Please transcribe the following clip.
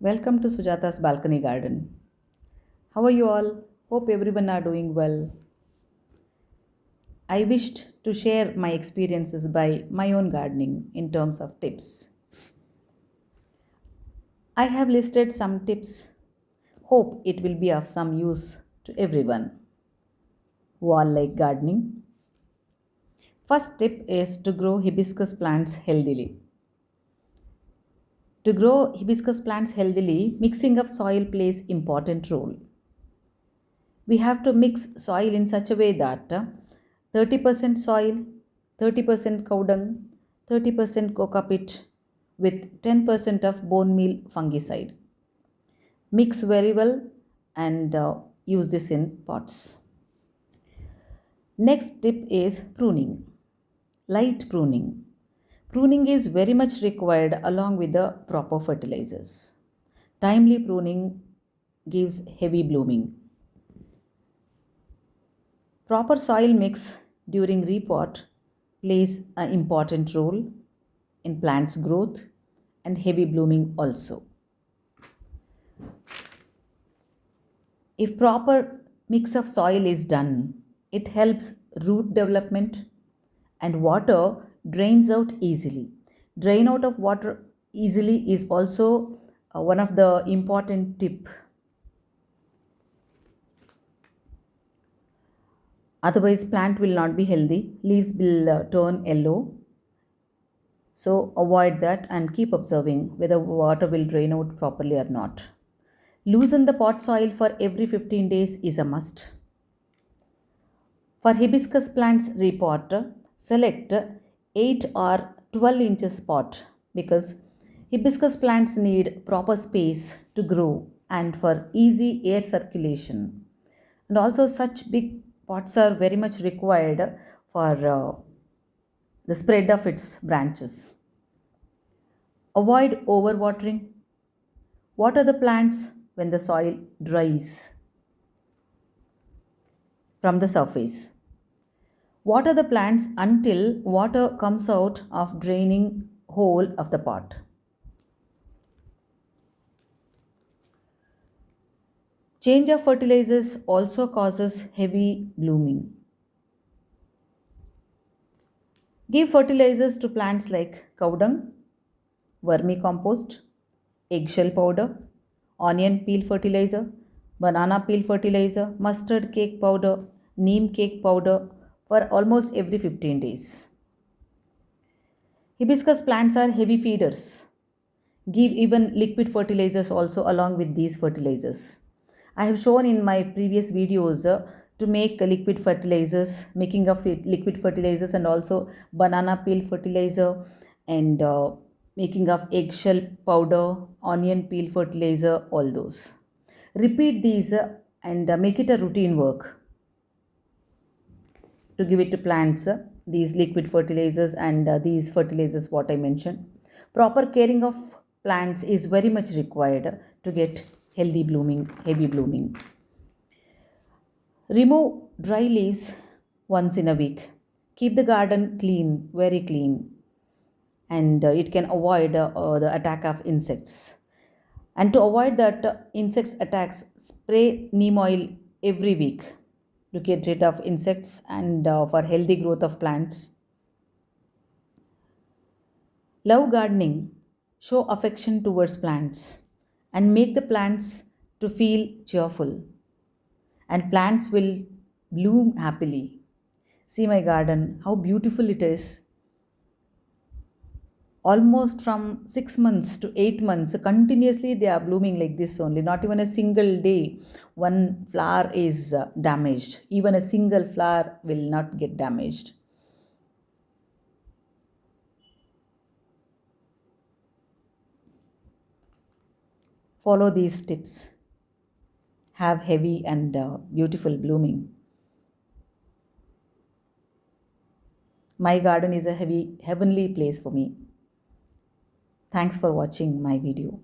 Welcome to Sujata's Balcony Garden. How are you all? Hope everyone are doing well. I wished to share my experiences by my own gardening in terms of tips. I have listed some tips. Hope it will be of some use to everyone who all like gardening. First tip is to grow hibiscus plants healthily. To grow hibiscus plants healthily, mixing of soil plays important role. We have to mix soil in such a way that 30% soil, 30% cow dung, 30% coca pit with 10% of bone meal fungicide. Mix very well and use this in pots. Next tip is pruning. Light pruning. Pruning is very much required along with the proper fertilizers. Timely pruning gives heavy blooming. Proper soil mix during repot plays an important role in plants' growth and heavy blooming also. If proper mix of soil is done, it helps root development and water drains out easily. Drain out of water easily is also one of the important tip. Otherwise plant will not be healthy, leaves will turn yellow. So avoid that and keep observing whether water will drain out properly or not. Loosen the pot soil for every 15 days is a must. For hibiscus plants repot, select 8 or 12 inches pot because hibiscus plants need proper space to grow and for easy air circulation. And also such big pots are very much required for the spread of its branches. Avoid overwatering. Water the plants when the soil dries from the surface. Water the plants until water comes out of draining hole of the pot. Change of fertilizers also causes heavy blooming. Give fertilizers to plants like cow dung, vermicompost, eggshell powder, onion peel fertilizer, banana peel fertilizer, mustard cake powder, neem cake powder for almost every 15 days. Hibiscus plants are heavy feeders. Give even liquid fertilizers also along with these fertilizers. I have shown in my previous videos to make liquid fertilizers, making of liquid fertilizers and also banana peel fertilizer and making of eggshell powder, onion peel fertilizer, all those. Repeat these and make it a routine work to give it to plants, these liquid fertilizers and these fertilizers what I mentioned. Proper caring of plants is very much required to get healthy blooming, heavy blooming. Remove dry leaves once in a week. Keep the garden clean, very clean, and it can avoid the attack of insects. And to avoid that insects attacks, spray neem oil every week to get rid of insects and for healthy growth of plants. Love gardening. Show affection towards plants and make the plants to feel cheerful and plants will bloom happily. See my garden, how beautiful it is. Almost from 6 months to 8 months, continuously they are blooming like this only. Not even a single day one flower is damaged. Even a single flower will not get damaged. Follow these tips. Have heavy and beautiful blooming. My garden is a heavenly place for me. Thanks for watching my video.